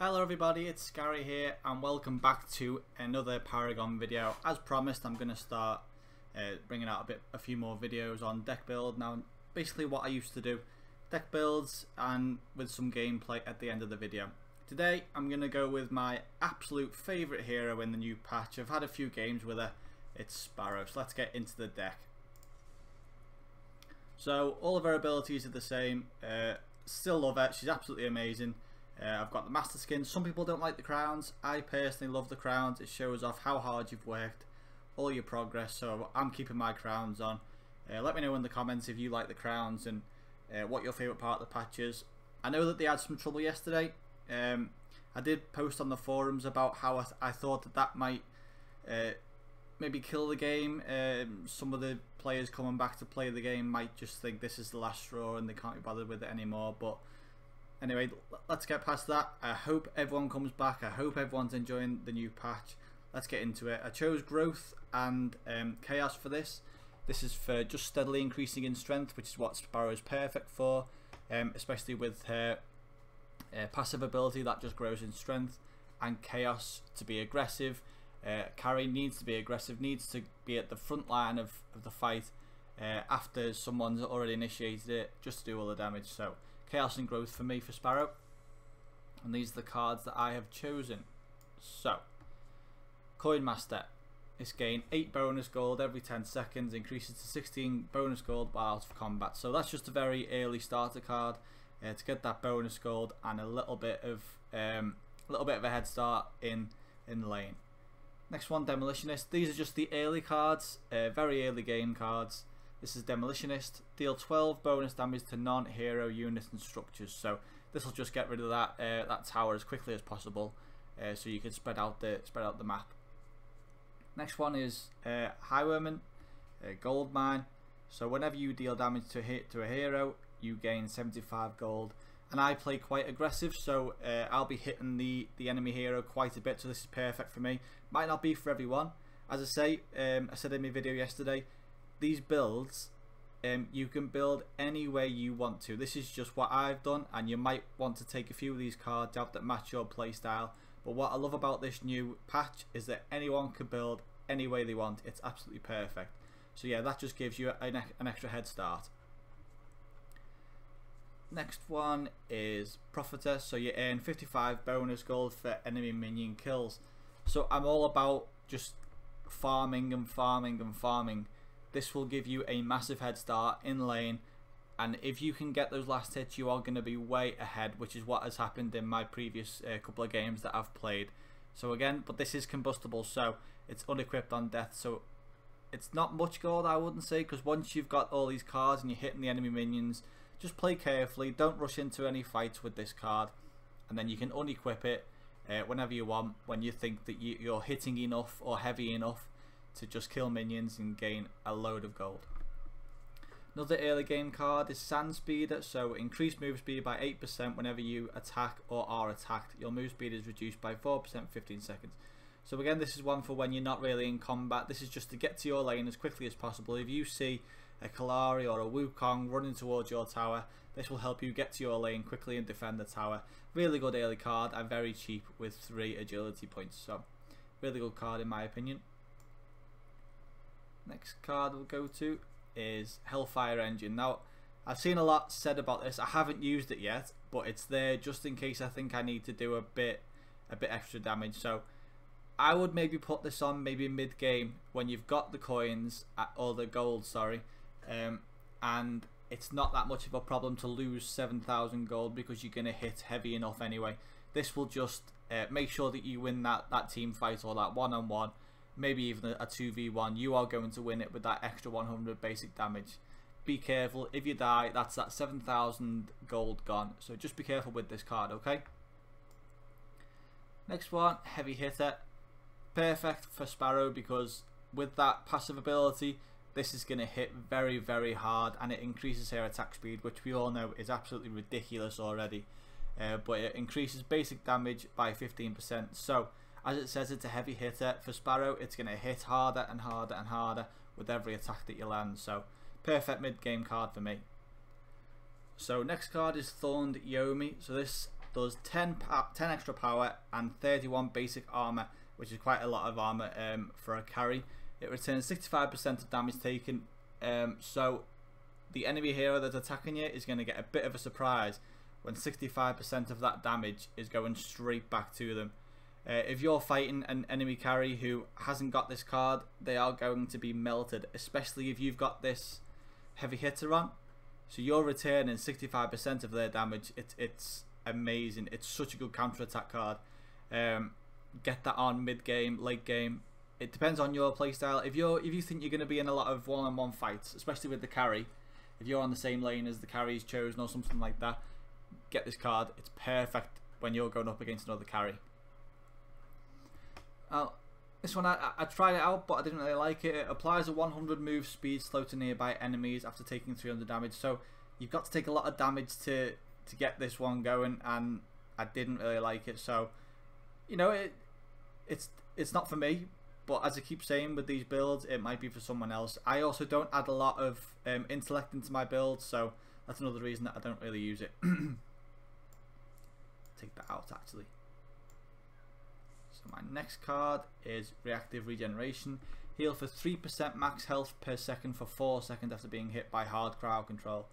Hello everybody, it's Gary here and welcome back to another Paragon video. As promised, I'm going to start bringing out a few more videos on deck build. Now, basically what I used to do, deck builds and with some gameplay at the end of the video. Today I'm going to go with my absolute favourite hero in the new patch. I've had a few games with her. It's Sparrow. So let's get into the deck. So all of her abilities are the same. Still love her. She's absolutely amazing. I've got the master skin. Some people don't like the crowns. I personally love the crowns. It shows off how hard you've worked, all your progress. So I'm keeping my crowns on. Let me know in the comments if you like the crowns and what your favourite part of the patch is. I know that they had some trouble yesterday. I did post on the forums about how I thought that might maybe kill the game. Some of the players coming back to play the game might just think this is the last straw and they can't be bothered with it anymore. But anyway, let's get past that. I hope everyone comes back. I hope everyone's enjoying the new patch. Let's get into it. I chose growth and chaos for this. This is for just steadily increasing in strength, which is what Sparrow is perfect for, especially with her passive ability that just grows in strength, and chaos to be aggressive. Carry needs to be aggressive, needs to be at the front line of the fight after someone's already initiated it, just to do all the damage. So chaos and growth for me for Sparrow, and these are the cards that I have chosen. So Coin Master, it's gain 8 bonus gold every 10 seconds, increases to 16 bonus gold while out of combat. So that's just a very early starter card to get that bonus gold and a little bit of a head start in the lane. Next one, Demolitionist. These are just the early cards, very early game cards. This is Demolitionist. Deal 12 bonus damage to non-hero units and structures. So this will just get rid of that tower as quickly as possible, so you can spread out the map. Next one is Highwayman, Gold Mine. So whenever you deal damage to a hero, you gain 75 gold. And I play quite aggressive, so I'll be hitting the enemy hero quite a bit. So this is perfect for me. Might not be for everyone. As I say, I said in my video yesterday, these builds, you can build any way you want to. This is just what I've done, and you might want to take a few of these cards out that match your playstyle. But what I love about this new patch is that anyone can build any way they want. It's absolutely perfect. So yeah, that just gives you an extra head start. Next one is Prophetess. So you earn 55 bonus gold for enemy minion kills. So I'm all about just farming and farming and farming. This will give you a massive head start in lane, and if you can get those last hits, you are going to be way ahead, which is what has happened in my previous couple of games that I've played. So again, but this is combustible, so it's unequipped on death, so it's not much gold, I wouldn't say, because once you've got all these cards and you're hitting the enemy minions, just play carefully, don't rush into any fights with this card, and then you can unequip it whenever you want, when you think that you're hitting enough or heavy enough to just kill minions and gain a load of gold. Another early game card is Sand Speeder. So increase move speed by 8% whenever you attack or are attacked. Your move speed is reduced by 4% 15 seconds. So again, this is one for when you're not really in combat. This is just to get to your lane as quickly as possible. If you see a Kalari or a Wukong running towards your tower, this will help you get to your lane quickly and defend the tower. Really good early card and very cheap with 3 agility points. So really good card in my opinion. Next card we'll go to is Hellfire Engine. Now, I've seen a lot said about this. I haven't used it yet, but it's there just in case I think I need to do a bit extra damage. So I would maybe put this on maybe mid game when you've got the coins or the gold, sorry, and it's not that much of a problem to lose 7,000 gold because you're gonna hit heavy enough anyway. This will just make sure that you win that team fight or that one-on-one. Maybe even a 2v1, you are going to win it with that extra 100 basic damage. Be careful, if you die, that's that 7,000 gold gone. So just be careful with this card, okay? Next one, Heavy Hitter. Perfect for Sparrow because with that passive ability, this is going to hit very, very hard, and it increases her attack speed, which we all know is absolutely ridiculous already. But it increases basic damage by 15%. So as it says, it's a heavy hitter. For Sparrow, it's going to hit harder and harder and harder with every attack that you land. So perfect mid-game card for me. So next card is Thorned Yomi. So this does 10 extra power and 31 basic armor, which is quite a lot of armor for a carry. It returns 65% of damage taken, so the enemy hero that's attacking you is going to get a bit of a surprise when 65% of that damage is going straight back to them. If you're fighting an enemy carry who hasn't got this card, they are going to be melted, especially if you've got this heavy hitter on. So you're returning 65% of their damage. It's amazing. It's such a good counter attack card. Get that on mid game, late game. It depends on your playstyle. If you think you're going to be in a lot of one-on-one fights, especially with the carry, if you're on the same lane as the carry's chosen or something like that, get this card. It's perfect when you're going up against another carry. This one I tried it out, but I didn't really like it. It applies a 100 move speed slow to nearby enemies after taking 300 damage. So you've got to take a lot of damage to get this one going, and I didn't really like it. So you know, it's not for me. But as I keep saying with these builds, it might be for someone else. I also don't add a lot of intellect into my builds, so that's another reason that I don't really use it. Take that out actually. So my next card is Reactive Regeneration. Heal for 3% max health per second for 4 seconds after being hit by hard crowd control.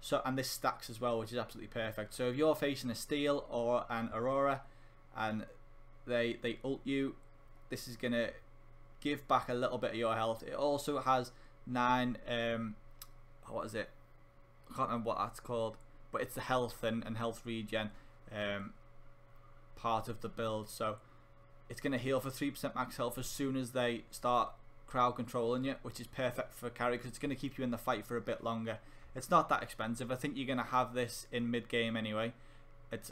So, and this stacks as well, which is absolutely perfect. So if you're facing a Steel or an Aurora and they ult you, this is gonna give back a little bit of your health. It also has 9 what is it? I can't remember what that's called, but it's the health and health regen part of the build. So it's going to heal for 3% max health as soon as they start crowd controlling you, which is perfect for carry because it's going to keep you in the fight for a bit longer. It's not that expensive. I think you're going to have this in mid game anyway.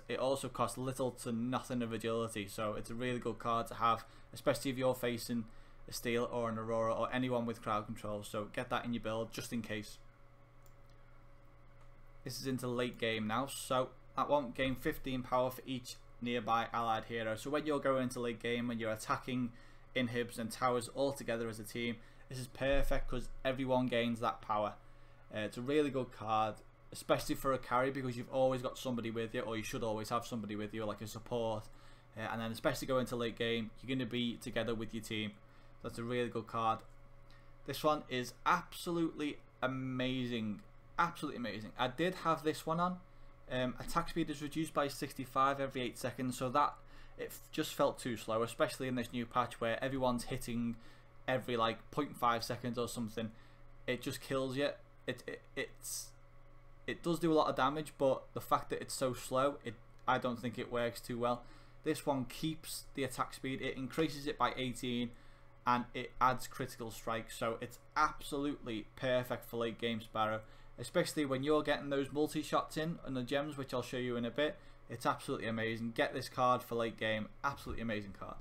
It also costs little to nothing of agility, so it's a really good card to have, especially if you're facing a Steel or an Aurora or anyone with crowd control. So get that in your build just in case. This is into late game now, so that one gain 15 power for each nearby allied hero. So when you're going into late game, when you're attacking inhibs and towers all together as a team, this is perfect because everyone gains that power. It's a really good card, especially for a carry, because you've always got somebody with you, or you should always have somebody with you, like a support. And then especially going into late game, you're going to be together with your team. That's a really good card. This one is absolutely amazing. Absolutely amazing. I did have this one on. Attack speed is reduced by 65 every 8 seconds, so that it just felt too slow, especially in this new patch where everyone's hitting every like 0.5 seconds or something. It just kills you. It does do a lot of damage, but the fact that it's so slow, I don't think it works too well. This one keeps the attack speed, it increases it by 18, and it adds critical strike, so it's absolutely perfect for late game Sparrow, especially when you're getting those multi-shots in and the gems, which I'll show you in a bit. It's absolutely amazing. Get this card for late game. Absolutely amazing card.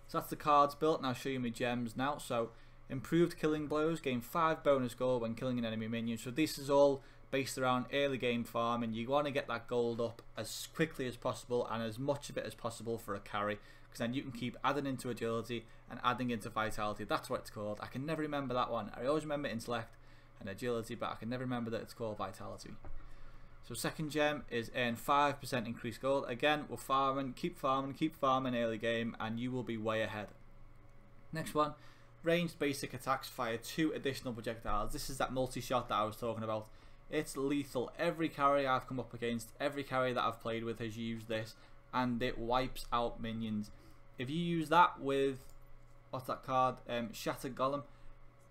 So that's the cards built, and I'll show you my gems now. So improved killing blows, gain 5 bonus gold when killing an enemy minion. So this is all based around early game farm, and you want to get that gold up as quickly as possible and as much of it as possible for a carry, because then you can keep adding into agility and adding into vitality. That's what it's called. I can never remember that one. I always remember intellect and agility, but I can never remember that it's called vitality. So second gem is earn 5% increased gold. Again, we're farming, keep farming early game, and you will be way ahead. Next one, ranged basic attacks fire 2 additional projectiles. This is that multi-shot that I was talking about. It's lethal. Every carry I've come up against, every carry that I've played with has used this, and it wipes out minions. If you use that with, what's that card, Shattered Golem,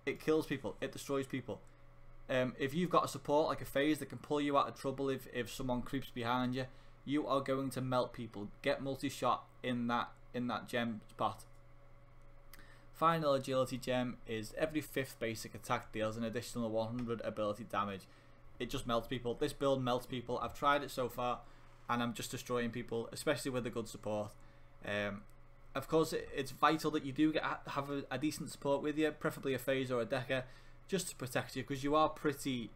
it kills people, it destroys people. If you've got a support like a phase that can pull you out of trouble if someone creeps behind you, you are going to melt people. Get multi-shot in that gem spot. Final agility gem is every 5th basic attack deals an additional 100 ability damage. It just melts people. This build melts people. I've tried it so far, and I'm just destroying people, especially with a good support. Of course, it's vital that you do have a decent support with you, preferably a phase or a decker, just to protect you, because you're pretty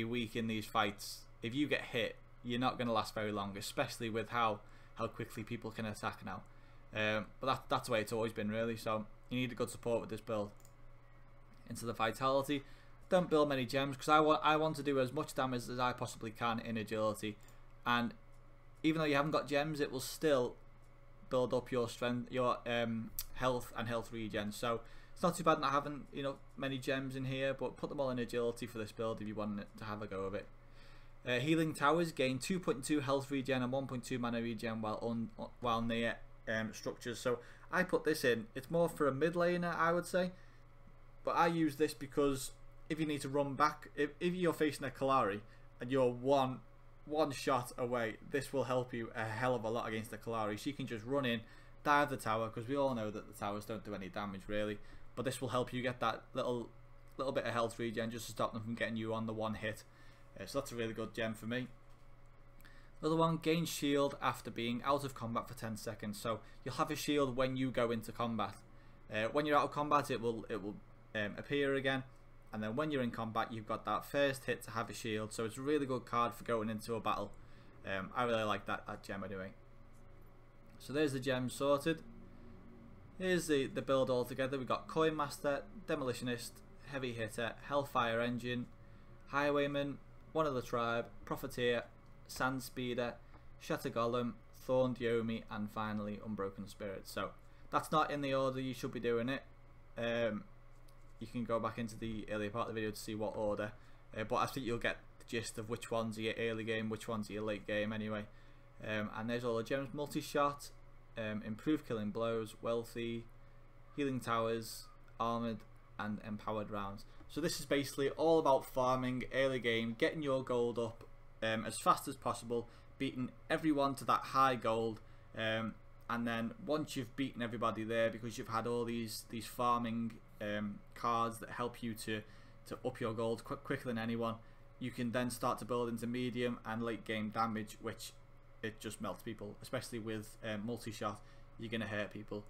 weak in these fights. If you get hit, you're not going to last very long, especially with how quickly people can attack now. But that's the way it's always been, really. So you need a good support with this build. Into the vitality, don't build many gems, because I want to do as much damage as I possibly can in agility, and even though you haven't got gems, it will still build up your strength, your health and health regen. So it's not too bad not having, you know, many gems in here, but put them all in agility for this build if you want to have a go of it. Healing towers gain 2.2 health regen and 1.2 mana regen while near structures. So I put this in. It's more for a mid laner, I would say, but I use this because if you need to run back, if you're facing a Kalari and you're one shot away, this will help you a hell of a lot against the Kalari. She can just run in, dive the tower, because we all know that the towers don't do any damage really, but this will help you get that little bit of health regen just to stop them from getting you on the one hit. So that's a really good gem for me. Another one, gain shield after being out of combat for 10 seconds. So you'll have a shield when you go into combat. When you're out of combat, it will appear again, and then when you're in combat, you've got that first hit to have a shield. So it's a really good card for going into a battle. I really like that gem anyway. So there's the gems sorted. Here's the build all together. We've got Coin Master, Demolitionist, Heavy Hitter, Hellfire Engine, Highwayman, One of the Tribe, Prophetess, Sand Speeder, Shatter Golem, Thorned Yomi, and finally Unbroken Spirit. So that's not in the order you should be doing it. You can go back into the earlier part of the video to see what order, but I think you'll get the gist of which ones are your early game, which ones are your late game anyway. And there's all the gems: MultiShot, Improved Killing Blows, Wealthy, Healing Towers, Armored, and Empowered Rounds. So this is basically all about farming early game, getting your gold up as fast as possible, beating everyone to that high gold, and then once you've beaten everybody there, because you've had all these farming cards that help you to up your gold quicker than anyone, you can then start to build into medium and late game damage, which it just melts people, especially with multi-shot. You're going to hurt people.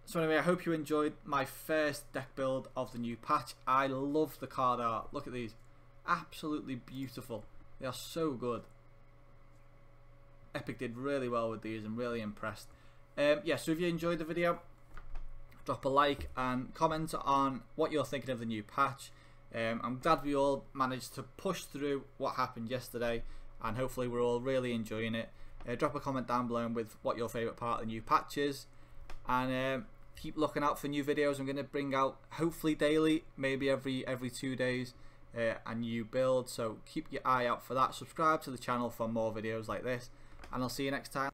So anyway, I hope you enjoyed my first deck build of the new patch. I love the card art. Look at these. Absolutely beautiful. They are so good. Epic did really well with these. I'm really impressed. Yeah, so if you enjoyed the video, drop a like and comment on what you're thinking of the new patch. I'm glad we all managed to push through what happened yesterday, and hopefully we're all really enjoying it. Drop a comment down below with what your favourite part of the new patch is, and keep looking out for new videos. I'm going to bring out, hopefully daily, maybe every 2 days, a new build, so keep your eye out for that. Subscribe to the channel for more videos like this, and I'll see you next time.